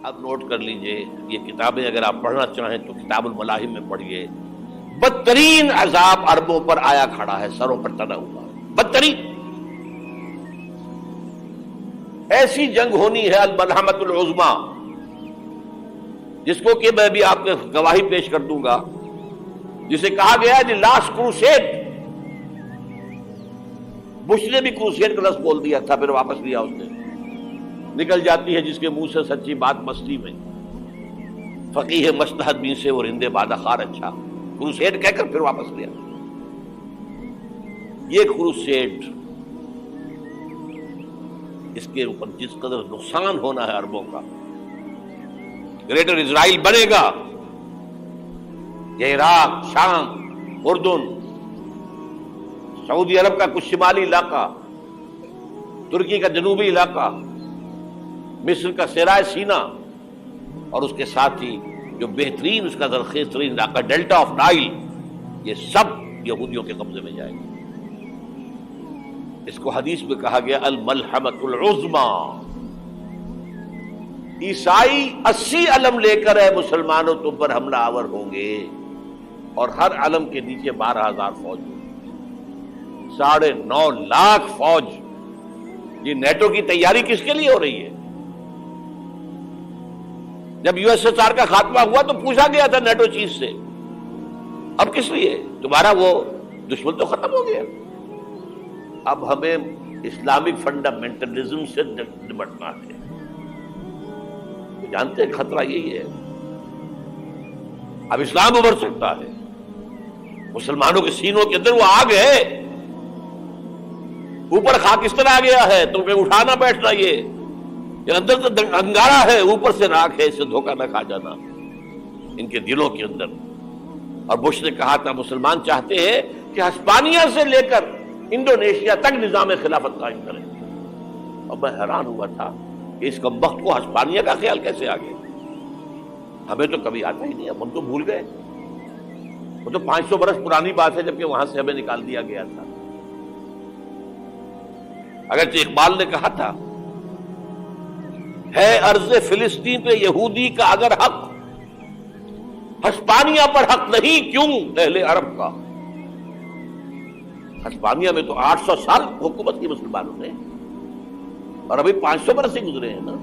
اب نوٹ کر لیجئے، یہ کتابیں اگر آپ پڑھنا چاہیں تو کتاب الملاحم میں پڑھیے. بدترین عذاب عربوں پر آیا کھڑا ہے، سروں پر تنا ہوا ہے، بدترین. ایسی جنگ ہونی ہے الملحمۃ العظمیٰ، جس کو کہ میں بھی آپ کو گواہی پیش کر دوں گا، جسے کہا گیا ہے لاسٹ کروسیڈ. بش نے بھی کروسیڈ کا لفظ بول دیا تھا، پھر واپس لیا اس نے. نکل جاتی ہے جس کے منہ سے سچی بات مستی میں، فقیہ مصلحت بھی سے اور ہندے بادہ خار اچھا، کروسیڈ کہہ کر پھر واپس لیا. یہ کروسیڈ، اس کے اوپر جس قدر نقصان ہونا ہے عربوں کا. گریٹر اسرائیل بنے گا، یہ عراق، شام، اردن، سعودی عرب کا کچھ شمالی علاقہ، ترکی کا جنوبی علاقہ، مصر کا صحرائے سینا، اور اس کے ساتھ ہی جو بہترین اس کا زرخیز ترین علاقہ ڈیلٹا آف نائل، یہ سب یہودیوں کے قبضے میں جائے گا. اس کو حدیث میں کہا گیا الملحمۃ العظمیٰ. عیسائی 80 علم لے کر اے مسلمانوں تم پر حملہ آور ہوں گے، اور ہر علم کے نیچے 12,000 فوج، 9.5 لاکھ فوج. یہ نیٹو کی تیاری کس کے لیے ہو رہی ہے؟ جب یو ایس ایس آر کا خاتمہ ہوا تو پوچھا گیا تھا نیٹو چیف سے، اب کس لیے؟ تمہارا وہ دشمن تو ختم ہو گیا، اب ہمیں اسلامک فنڈامنٹلزم سے نمٹنا ہے. جانتے ہیں خطرہ یہی ہے. اب اسلام ابھر سکتا ہے، مسلمانوں کے سینوں کے اندر وہ آگ ہے، اوپر خاکستر آ گیا ہے، تو پھر اٹھانا بیٹھنا، یہ اندر تو انگارہ ہے، اوپر سے راکھ ہے، اس سے دھوکہ نہ کھا جانا ان کے دلوں کے اندر. اور بش نے کہا تھا مسلمان چاہتے ہیں کہ ہسپانیہ سے لے کر انڈونیشیا تک نظام خلافت قائم کریں. اور میں حیران ہوا تھا کہ اس کمبخت کو ہسپانیہ کا خیال کیسے آ گیا. ہمیں تو کبھی آتا ہی نہیں، ہم تو بھول گئے. وہ تو 500 برس پرانی بات ہے، جبکہ وہاں سے ہمیں نکال دیا گیا تھا. اگرچہ اقبال نے کہا تھا ہے ارض فلسطین پہ یہودی کا اگر حق، ہسپانیہ پر حق نہیں کیوں اہل عرب کا. ہسپانیہ میں تو 800 سال حکومت کی مسلمانوں نے، اور ابھی 500 برس سے گزرے ہیں نا.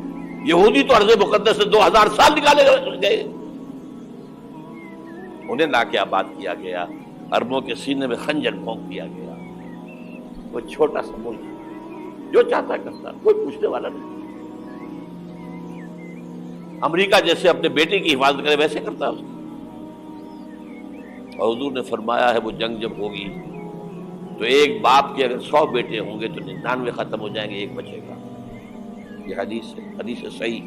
یہودی تو ارض مقدس سے 2000 سال نکالے گئے. انہیں لا کے آباد کیا گیا، عربوں کے سینے میں خنجر پھونک دیا گیا. وہ چھوٹا سا ملک جو چاہتا کرتا، کوئی پوچھنے والا نہیں. امریکہ جیسے اپنے بیٹے کی حفاظت کرے ویسے کرتا اس. اور حضور نے فرمایا ہے وہ جنگ جب ہوگی تو ایک باپ کے اگر 100 بیٹے ہوں گے تو 99 ختم ہو جائیں گے، ایک بچے گا. یہ حدیث ہے صحیح.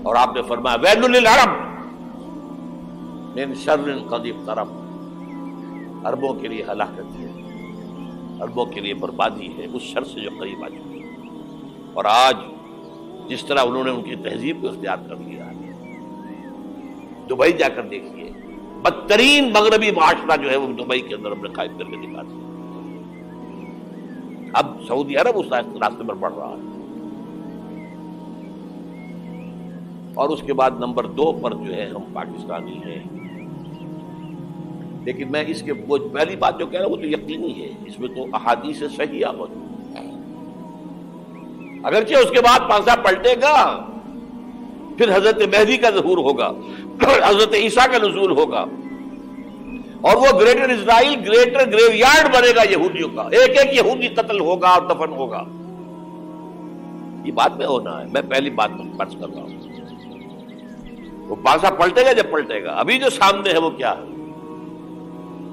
اور آپ نے فرمایا ویل للعرب من شر قد اقترب. عربوں کے لیے ہلاکت ہے، عربوں کے لیے بربادی ہے اس شر سے جو قریب آ چکی ہے. اور آج جس طرح انہوں نے ان کی تہذیب کو اختیار کر لیا ہے، دبئی جا کر دیکھیے، بدترین مغربی معاشرہ جو ہے وہ دبئی کے اندر ہم نے قائم کر کے دکھا دیا. اب سعودی عرب اس راستے پر بڑھ رہا ہے. اور اس کے بعد نمبر 2 پر جو ہے ہم پاکستانی ہیں. لیکن میں اس کے وہ پہلی بات جو کہہ رہا ہوں وہ تو یقینی ہے، اس میں تو احادیث صحیحہ موجود ہے. اگرچہ اس کے بعد پانسا پلٹے گا، پھر حضرت مہدی کا ظہور ہوگا، حضرت عیسیٰ کا نزول ہوگا، اور وہ گریٹر اسرائیل گریٹر گریو یارڈ بنے گا یہودیوں کا. ایک ایک یہودی قتل ہوگا اور دفن ہوگا. یہ بات میں ہونا ہے. میں پہلی بات فرض کر رہا ہوں. وہ پانسا پلٹے گا جب پلٹے گا. ابھی جو سامنے ہے وہ کیا ہے؟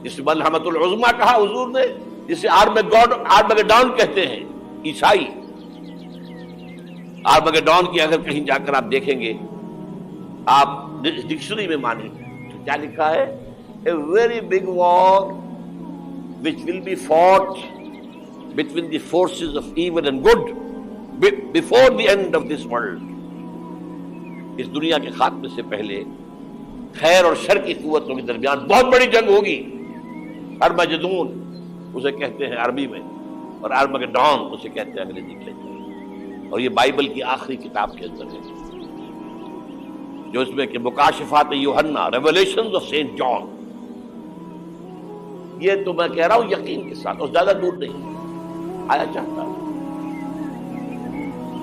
جس ملحمۃ العظمیٰ کہا حضور نے، جسے آرمگیڈون کہتے ہیں عیسائی. آرمگیڈون کی اگر کہیں جا کر آپ دیکھیں گے، آپ ڈکشنری میں مانیں تو کیا لکھا ہے؟ A very big war which will be fought between the forces of evil and good before the end of this world. اس دنیا کے خاتمے سے پہلے خیر اور شر کی قوتوں کے درمیان بہت بڑی جنگ ہوگی. ارمجدون اسے کہتے ہیں عربی میں، اور آرمگیڈون اسے کہتے ہیں انگریزی میں. اور یہ بائبل کی آخری کتاب کے اندر ہے، جو اس میں کہ مکاشفات یوحنا، ریولیشنز آف سینٹ جان. یہ تو میں کہہ رہا ہوں یقین کے ساتھ، اور زیادہ دور نہیں آیا چاہتا ہوں.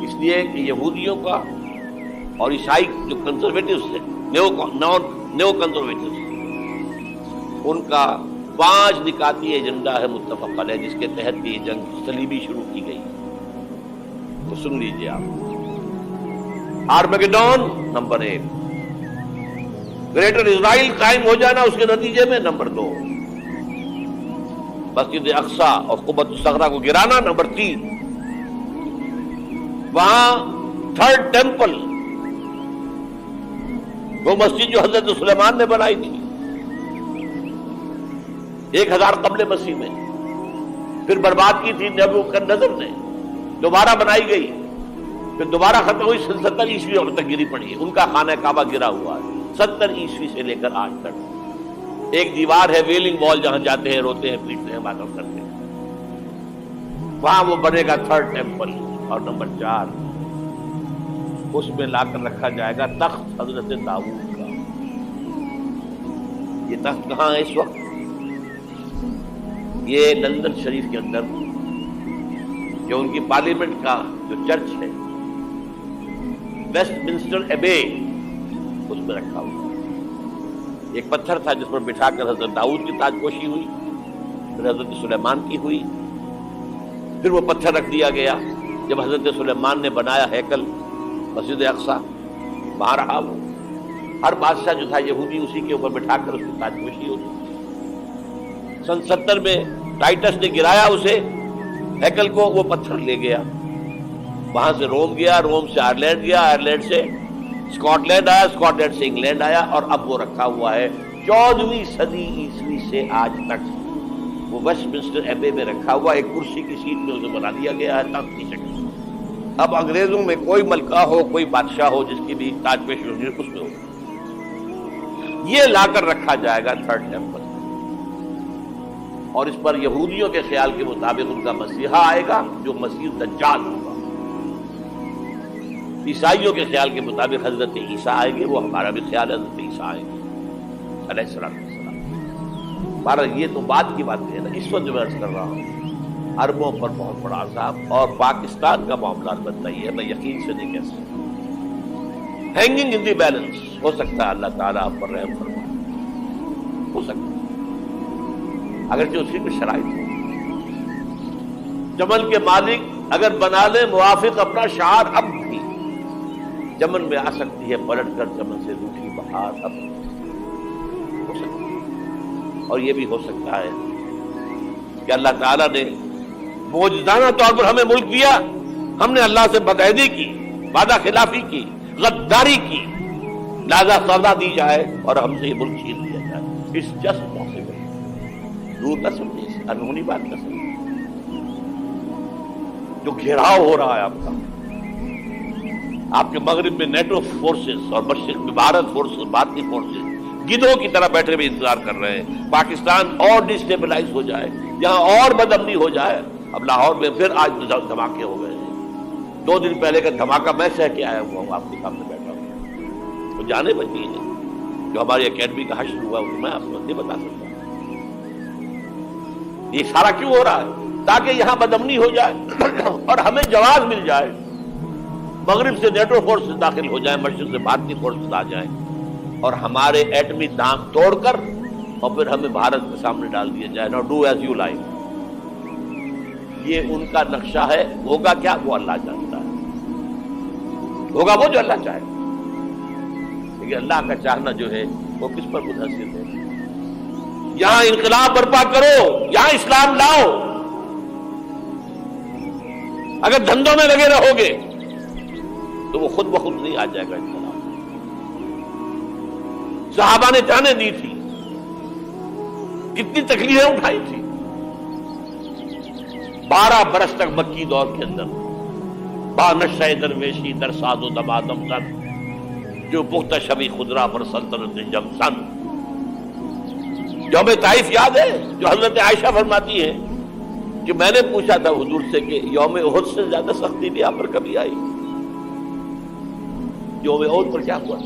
اس لیے کہ یہودیوں کا اور عیسائی جو کنزرویٹوز تھے، نیو کنزرویٹوز، ان کا 5 نکاتی ایجنڈا ہے متفق علیہ، جس کے تحت یہ جنگ صلیبی شروع کی گئی. تو سن لیجیے آپ. آرمیگیڈون نمبر 1، گریٹر اسرائیل قائم ہو جانا اس کے نتیجے میں نمبر 2، مسجد اقصی اور قبۃ الصغریٰ کو گرانا نمبر 3، وہاں 3rd ٹیمپل، وہ مسجد جو حضرت سلیمان نے بنائی تھی 1000 قبل مسیح میں، پھر برباد کی تھی نیبوکدنیزر نے، دوبارہ بنائی گئی، پھر دوبارہ ختم ہوئی 70 عیسوی اور تک گری پڑی ہے. ان کا خانہ کعبہ گرا ہوا ہے 70 عیسوی سے لے کر آج تک. ایک دیوار ہے ویلنگ وال، جہاں جاتے ہیں، روتے ہیں، پیٹتے ہیں، عبادت کرتے ہیں، وہاں وہ بنے گا 3rd ٹیمپل. اور نمبر 4، اس میں لا کر رکھا جائے گا تخت حضرت داؤد کا. یہ تخت کہاں ہے اس وقت؟ یہ لندن شریف کے اندر، جو ان کی پارلیمنٹ کا جو چرچ ہے، ویسٹ منسٹر ایبے، اس میں رکھا ہوا. ایک پتھر تھا جس پر بٹھا کر حضرت داؤد کی تاج پوشی ہوئی، پھر حضرت سلیمان کی ہوئی، پھر وہ پتھر رکھ دیا گیا جب حضرت سلیمان نے بنایا ہیکل مسجد اقصی، وہاں رہا وہ. ہر بادشاہ جو تھا یہودی اسی کے اوپر بٹھا کر اس کی تاج پوشی ہوتی. سن 70 میں ٹائٹس نے گرایا اسے، ہیکل کو، وہ پتھر لے گیا، وہاں سے روم گیا، روم سے آئرلینڈ گیا، آئرلینڈ سے اسکاٹ لینڈ آیا، اسکاٹ لینڈ سے انگلینڈ آیا، اور اب وہ رکھا ہوا ہے 14ویں صدی عیسوی سے آج تک. وہ ویسٹ منسٹر ایبے میں رکھا ہوا، ایک کرسی کی سیٹ میں اسے بنا دیا گیا ہے تخت کی شکل. اب انگریزوں میں کوئی ملکہ ہو، کوئی بادشاہ ہو جس کی بھی تاج پوشی ہونی اس میں ہو. یہ لا کر رکھا جائے گا 3rd ٹیمپل، اور اس پر یہودیوں کے خیال کے مطابق ان کا مسیحا آئے گا جو مسیح دجال ہوگا. عیسائیوں کے خیال کے مطابق حضرت عیسیٰ آئیں گے، وہ ہمارا بھی خیال ہے حضرت عیسیٰ آئیں گے علیہ السلام. یہ تو بعد کی بات ہے نا. اس وقت جو میں عرض کر رہا ہوں، عربوں پر بہت بڑا عذاب، اور پاکستان کا معاملہ البتہ یہ ہے، میں یقین سے نہیں کہہ سکتا. ہینگنگ ان دی بیلنس، ہو سکتا ہے اللہ تعالیٰ آپ پر رحم فرمائے، ہو سکتا ہے، اگرچہ اسی میں شرائط ہو. چمن کے مالک اگر بنا لے موافق اپنا شعار، اب بھی چمن میں آ سکتی ہے پلٹ کر چمن سے روٹھی بہار. اب ہو سکتا ہے. اور یہ بھی ہو سکتا ہے کہ اللہ تعالیٰ نے معجزانہ طور پر ہمیں ملک دیا، ہم نے اللہ سے بدعہدی کی، وعدہ خلافی کی، غداری کی، لہذا سزا دی جائے اور ہم سے یہ ملک چھین لیا جائے. It's just possible. دور نہ سمجھے، انہونی بات نہ سمجھے. جو گھیراؤ ہو رہا ہے آپ کا، آپ کے مغرب میں نیٹو فورسز اور مشرق میں بھارت فورسز، بھارتی فورسز گدھوں کی طرح بیٹھے ہوئے انتظار کر رہے ہیں. پاکستان اور ڈسٹیبلائز ہو جائے، یہاں اور بدامنی ہو جائے. اب لاہور میں پھر آج دھماکے ہو گئے ہیں. 2 دن پہلے کا دھماکہ میں سہ کے آیا ہوا ہوں، آپ کے سامنے بیٹھا ہوں. تو جانے بچی ہیں جو ہماری اکیڈمی کا حشر ہوا، میں آپ کو نہیں بتا سکتا. یہ سارا کیوں ہو رہا ہے؟ تاکہ یہاں بدامنی ہو جائے اور ہمیں جواز مل جائے. مغرب سے نیٹو فورسز داخل ہو جائیں، مشرق سے بھارتی فورسز آ جائیں، اور ہمارے ایٹمی دام توڑ کر اور پھر ہمیں بھارت کے سامنے ڈال دیا جائے. نا ڈو ایز یو لائک. یہ ان کا نقشہ ہے. ہوگا کیا وہ اللہ جانتا ہے. ہوگا وہ جو اللہ چاہے. لیکن اللہ کا چاہنا جو ہے وہ کس پر منحصر ہے؟ یہاں انقلاب برپا کرو، یہاں اسلام لاؤ. اگر دھندوں میں لگے رہو گے تو وہ خود بخود نہیں آ جائے گا انقلاب. صحابہ نے جانیں دی تھی، کتنی تکلیفیں اٹھائی تھی. 12 برس تک مکی دور کے اندر با نشہ درویشی در ساز و دمادم سن، جو پختہ شبی خضرا پر سلطنت جم سن. یوم طائف یاد ہے جو حضرت عائشہ فرماتی ہے کہ میں نے پوچھا تھا حضور سے کہ یوم احد سے زیادہ سختی بھی آپ پر کبھی آئی؟ یوم احد پر کیا ہوا؟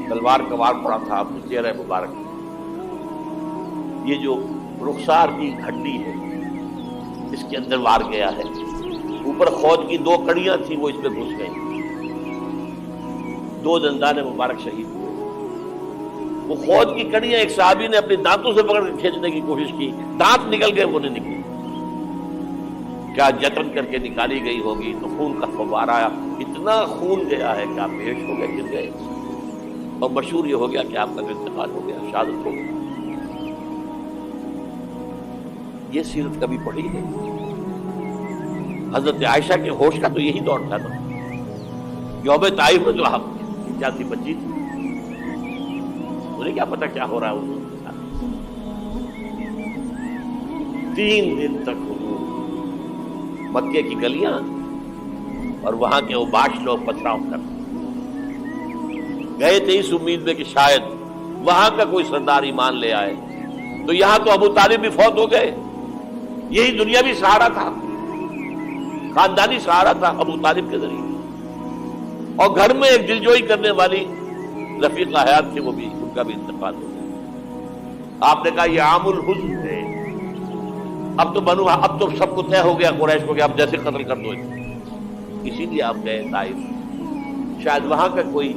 تلوار کا وار پڑا تھا آپ کے چہرہ مبارک، یہ جو رخسار کی ہڈی ہے اس کے اندر وار گیا ہے، اوپر خود کی 2 کڑیاں تھیں وہ اس پہ گھس گئیں، 2 دندان مبارک شہید ہوئے۔ وہ خود کی کڑیاں ایک صحابی نے اپنے دانتوں سے پکڑ کر کھینچنے کی کوشش کی، دانت نکل گئے، وہ نہیں نکلی، کیا جتن کر کے نکالی گئی ہوگی تو خون کا فوارہ آیا، اتنا خون گیا ہے کہ آپ بے ہوش ہو گئے، گر گئے، اور مشہور یہ ہو گیا کہ آپ کا انتقال ہو گیا، شہادت ہو گئی۔ یہ سیرت کبھی پڑھی ہے؟ حضرت عائشہ کے ہوش کا تو یہی دور تھا نا، یوم طائف میں جو آپ کیا تھی، بچی تھی، انہیں کیا پتا کیا ہو رہا ہے ان کے ساتھ۔ 3 دن تک حضور مکے کی گلیاں اور وہاں کے اوباش لوگ پتھراؤ کر گئے تھے اس امید میں کہ شاید وہاں کا کوئی سردار ایمان لے آئے، تو یہاں تو ابو طالب بھی فوت ہو گئے، یہی دنیاوی سہارا تھا، خاندانی سہارا تھا ابو طالب کے ذریعے، اور گھر میں ایک دلجوئی کرنے والی رفیقہ حیات تھی، وہ بھی، ان کا بھی انتقال ہو گیا۔ آپ نے کہا یہ عام الحزن ہے، اب تو سب کو طے ہو گیا قریش کو کہ اب جیسے قتل کر دو، اسی لیے آپ گئے طائف، شاید وہاں کا کوئی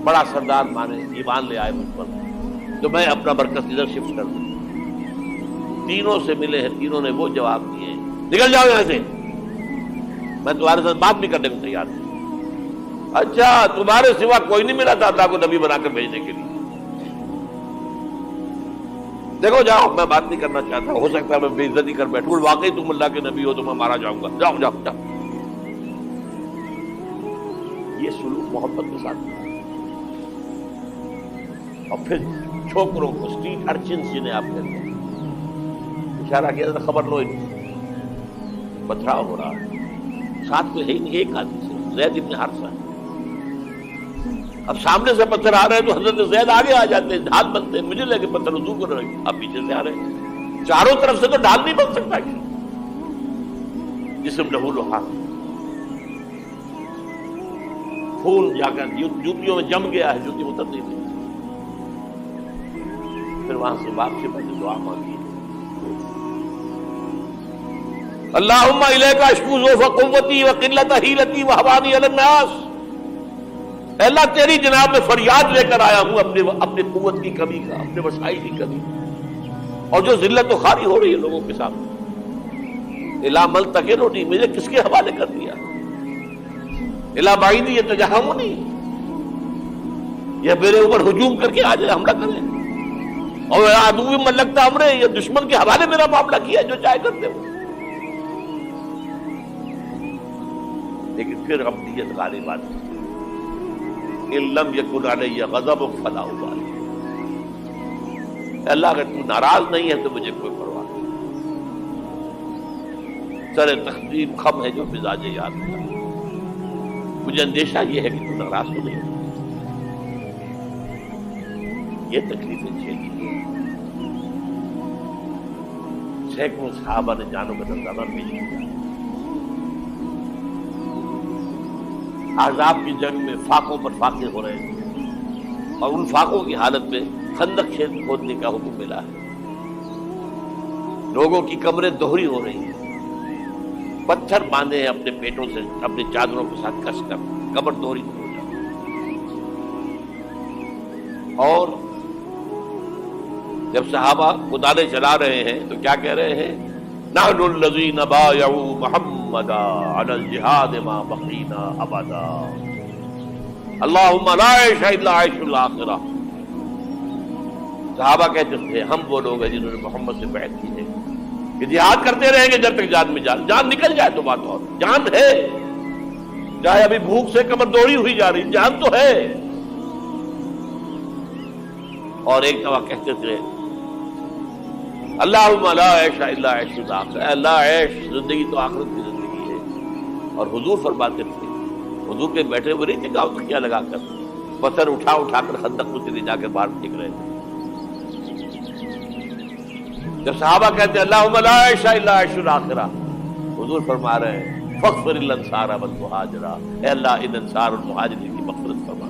بڑا سردار مانے ایمان لے آئے مجھ پر، تو میں اپنا مرکز ادھر شفٹ کر دوں۔ تینوں سے ملے ہیں، تینوں نے وہ جواب دیے، نکل جاؤ یہاں سے، میں تمہارے ساتھ بات بھی کرنے کو تیار ہوں۔ اچھا، تمہارے سوا کوئی نہیں ملا تھا اللہ کو نبی بنا کر بھیجنے کے لیے؟ دیکھو جاؤ، میں بات نہیں کرنا چاہتا، ہو سکتا ہے میں بے عزتی کر بیٹھوں، واقعی تم اللہ کے نبی ہو تو میں مارا جاؤں گا، جاؤ جاؤ جاؤ۔ یہ سلوک محبت کے ساتھ، اور پھر چھوکروں کو، اسٹریٹ ارچنز جنہیں آپ کہتے ہیں، اشارہ کیا تھا، خبر لو پتھراؤ ہو رہا ہے، ساتھ تو ہے ہی نہیں، ایک آدمی سے زید ابن حارثہ، اب سامنے سے پتھر آ رہے ہیں تو حضرت زید آگے آ جاتے ہیں، ڈھال بنتے ہیں، مجھے لگے پتھر وضو کر رہے ہیں، اب پیچھے سے آ رہے ہیں، چاروں طرف سے تو ڈھال نہیں بن سکتا، جسم لہو لہا، خون جا کر جوتیوں میں جم گیا ہے، جوتی اتر نہیں تھی۔ پھر وہاں سے واپسی پر دعا مانگی، اللہم الیک اشکو ضعف قوتی وقلت حیلتی وہوانی علی الناس، اے اللہ تیری جناب میں فریاد لے کر آیا ہوں اپنی قوت کی کمی کا، اپنے وسائل کی کمی، اور جو ذلت و خواری ہو رہی ہے لوگوں کے سامنے، الا ملتقننی، مجھے کس کے حوالے کر دیا، الا بعیدی یتجہمنی، یہ میرے اوپر ہجوم کر کے آ جائے، حملہ کرے، اور عدو من لگتا امرے، یہ دشمن کے حوالے میرا معاملہ کیا، جو چاہے کرتے ہو۔ لیکن پھر ابدیت غالب آتی، ان لم یکن علی غضب فلا ابالی، اللہ اگر تو ناراض نہیں ہے تو مجھے کوئی پرواہ نہیں، سر تقدیم خم ہے جو مزاج یاد کا، مجھے اندیشہ یہ ہے کہ تو ناراض تو نہیں ہے۔ یہ تکلیفیں جھیلی ہیں، سینکڑوں صحابہ نے جانوں کا نذرانہ پیش کیا، احزاب کی جنگ میں فاقوں پر فاقے ہو رہے ہیں، اور ان فاقوں کی حالت میں خندق کھودنے کا حکم ملا ہے، لوگوں کی کمریں دوہری ہو رہی ہیں، پتھر باندھے ہیں اپنے پیٹوں سے، اپنے چادروں کے ساتھ کس کر کمر دوہری ہو جائے، اور جب صحابہ کدالیں چلا رہے ہیں تو کیا کہہ رہے ہیں، نحن الذین بایعوا محمدا علی الجہاد ما بقینا ابدا، اللہم لا عیش الا عیش الاخرہ۔ صحابہ کہتے تھے ہم وہ لوگ ہیں جنہوں نے محمد سے بیعت کی ہے کہ جہاد کرتے رہیں گے جب تک جان میں جان نکل جائے تو بات اور، جان ہے، چاہے ابھی بھوک سے کمر دوڑی ہوئی جا رہی، جان تو ہے۔ اور ایک دفعہ کہتے تھے اللہم لا عیش الا عیش الاخرہ، اللہ عیش زندگی تو آخرت کی زندگی ہے، اور حضور فرماتے تھے، حضور کے بیٹھے ہوئے نہیں تھے گاؤں تکیہ لگا کر، پتھر اٹھا اٹھا کر خندق میں سے لے جا کر باہر پھینک رہے تھے، جب صحابہ کہتے ہیں اللہم لا عیش الا عیش الاخرہ، حضور فرما رہے ہیں فاغفر للانصار والمہاجر، اے اللہ ان انصار اور مہاجرین کی مغفرت فرما۔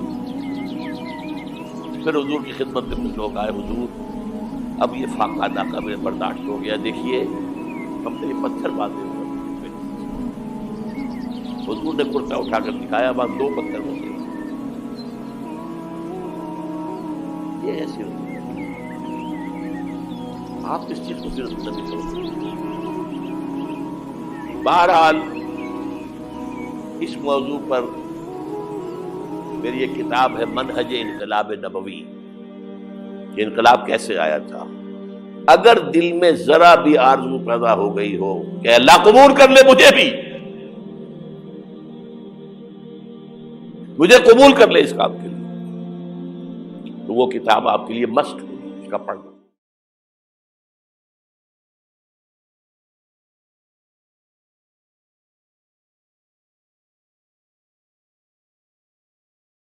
پھر حضور کی خدمت میں کچھ لوگ آئے، حضور اب یہ فاقہ ناقہ میں برداشت ہو گیا، دیکھیے ہم نے یہ پتھر باندھے ہوئے۔ حضور نے کرتا اٹھا کر دکھایا، وہاں 2 پتھر ہوتے ہیں۔ یہ ایسی ہوتی ہے، آپ اس چیز کو صرف نبی کرو۔ بہرحال اس موضوع پر میری یہ کتاب ہے منہج انقلاب نبوی، کہ انقلاب کیسے آیا تھا۔ اگر دل میں ذرا بھی آرزو پیدا ہو گئی ہو کہ اللہ قبول کر لے مجھے بھی، مجھے قبول کر لے اس کام کے لیے، تو وہ کتاب آپ کے لیے مسٹ ہوگی، اس کا پڑھنا۔